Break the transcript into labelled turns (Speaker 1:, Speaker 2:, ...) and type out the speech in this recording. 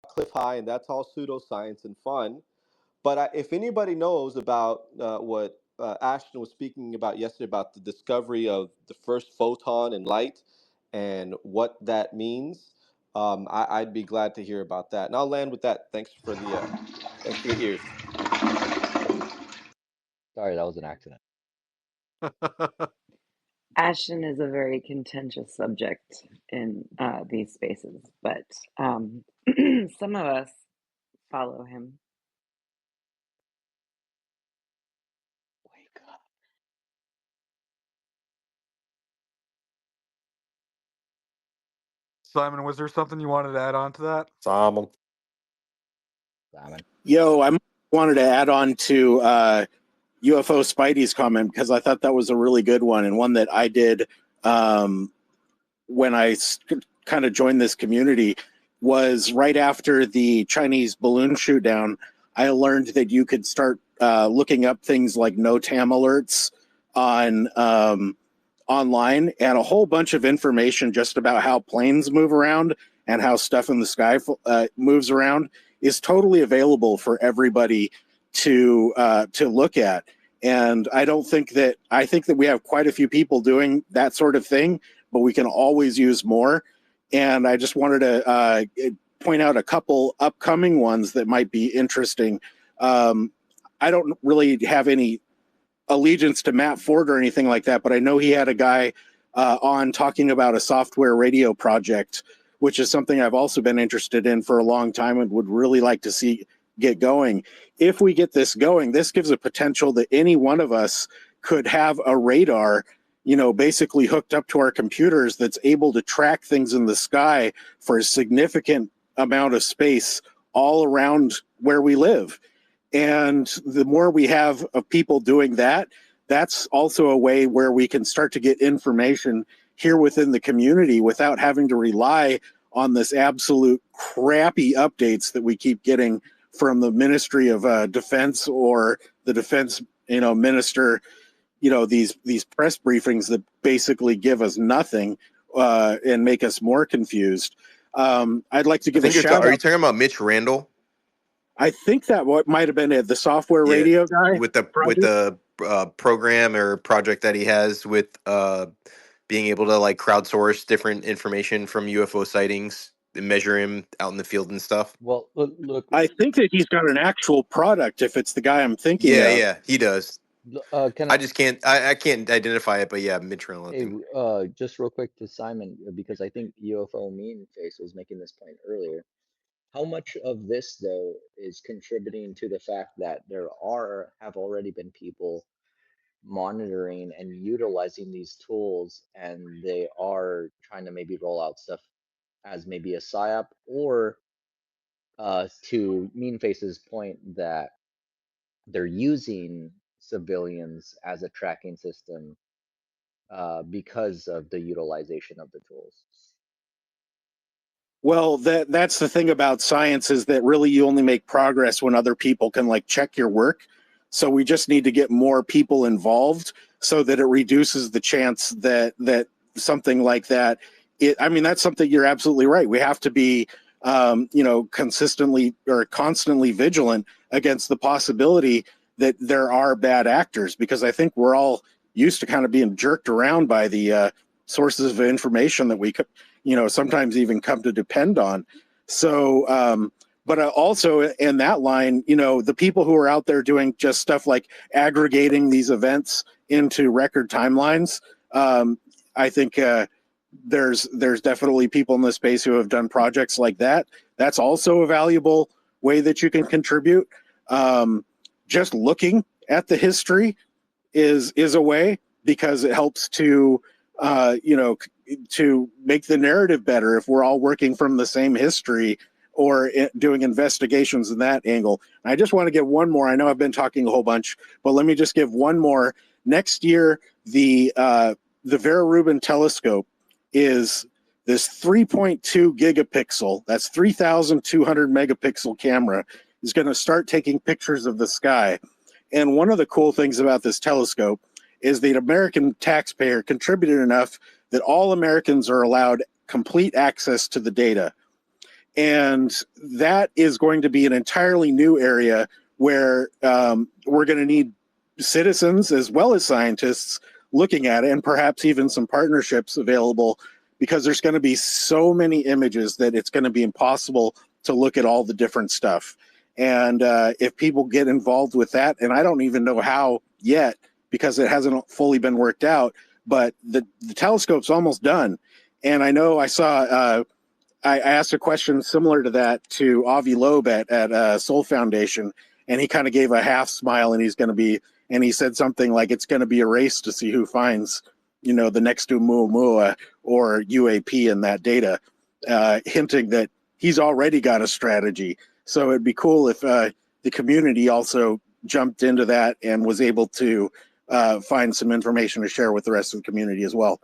Speaker 1: cliff high, and that's all pseudoscience and fun. But if anybody knows about what Ashton was speaking about yesterday about the discovery of the first photon in light and what that means, I'd be glad to hear about that. And I'll land with that. Thanks for your ears.
Speaker 2: Sorry, that was an accident.
Speaker 3: Ashton is a very contentious subject in these spaces, but some of us follow him.
Speaker 2: Wake up.
Speaker 4: Simon, was there something you wanted to add on to that?
Speaker 5: Simon.
Speaker 6: Yo, I wanted to add on to UFO Spidey's comment because I thought that was a really good one, and one that I did when I kind of joined this community was right after the Chinese balloon shoot down. I learned that you could start looking up things like NOTAM alerts on online, and a whole bunch of information just about how planes move around and how stuff in the sky moves around is totally available for everybody to look at. And I think that we have quite a few people doing that sort of thing, but we can always use more. And I just wanted to point out a couple upcoming ones that might be interesting. I don't really have any allegiance to Matt Ford or anything like that, but I know he had a guy on talking about a software radio project, which is something I've also been interested in for a long time and would really like to see get going. If we get this going, this gives a potential that any one of us could have a radar, basically hooked up to our computers that's able to track things in the sky for a significant amount of space all around where we live. And the more we have of people doing that, that's also a way where we can start to get information here within the community without having to rely on this absolute crappy updates that we keep getting from the Ministry of Defense or the Defense, Minister, these press briefings that basically give us nothing and make us more confused. I'd like to give a shout out.
Speaker 5: Are you talking about Mitch Randall?
Speaker 6: I think that might have been it, the software radio guy
Speaker 5: with the program or project that he has with being able to like crowdsource different information from UFO sightings and measure him out in the field and stuff.
Speaker 2: Well, look.
Speaker 6: I think that he's got an actual product. If it's the guy I'm thinking of.
Speaker 5: Yeah, he does. I can't identify it, but yeah, Mitch Randall.
Speaker 2: Hey, just real quick to Simon, because I think UFO Mean Face was making this point earlier. How much of this, though, is contributing to the fact that there have already been people monitoring and utilizing these tools, and they are trying to maybe roll out stuff as maybe a PSYOP, or to Mean Face's point that they're using civilians as a tracking system because of the utilization of the tools?
Speaker 6: Well, that's the thing about science, is that really you only make progress when other people can check your work. So we just need to get more people involved so that it reduces the chance that something like that. That's something you're absolutely right. We have to be, consistently or constantly vigilant against the possibility that there are bad actors, because I think we're all used to kind of being jerked around by the sources of information that we could, sometimes even come to depend on. So, but also in that line, the people who are out there doing just stuff like aggregating these events into record timelines, I think there's definitely people in this space who have done projects like that. That's also a valuable way that you can contribute. Just looking at the history is a way, because it helps to to make the narrative better if we're all working from the same history or doing investigations in that angle. And I just want to give one more. I know I've been talking a whole bunch, but let me just give one more. Next year, the Vera Rubin telescope is this 3.2 gigapixel, that's 3,200 megapixel camera, is going to start taking pictures of the sky. And one of the cool things about this telescope is the American taxpayer contributed enough that all Americans are allowed complete access to the data. And that is going to be an entirely new area where we're going to need citizens as well as scientists looking at it, and perhaps even some partnerships available, because there's going to be so many images that it's going to be impossible to look at all the different stuff. And if people get involved with that, and I don't even know how yet because it hasn't fully been worked out, but the telescope's almost done. And I know I saw, I asked a question similar to that to Avi Loeb at Soul Foundation, and he kind of gave a half smile, and he said something like, it's going to be a race to see who finds, you know, the next Oumuamua or UAP in that data, hinting that he's already got a strategy. So it'd be cool if the community also jumped into that and was able to find some information to share with the rest of the community as well.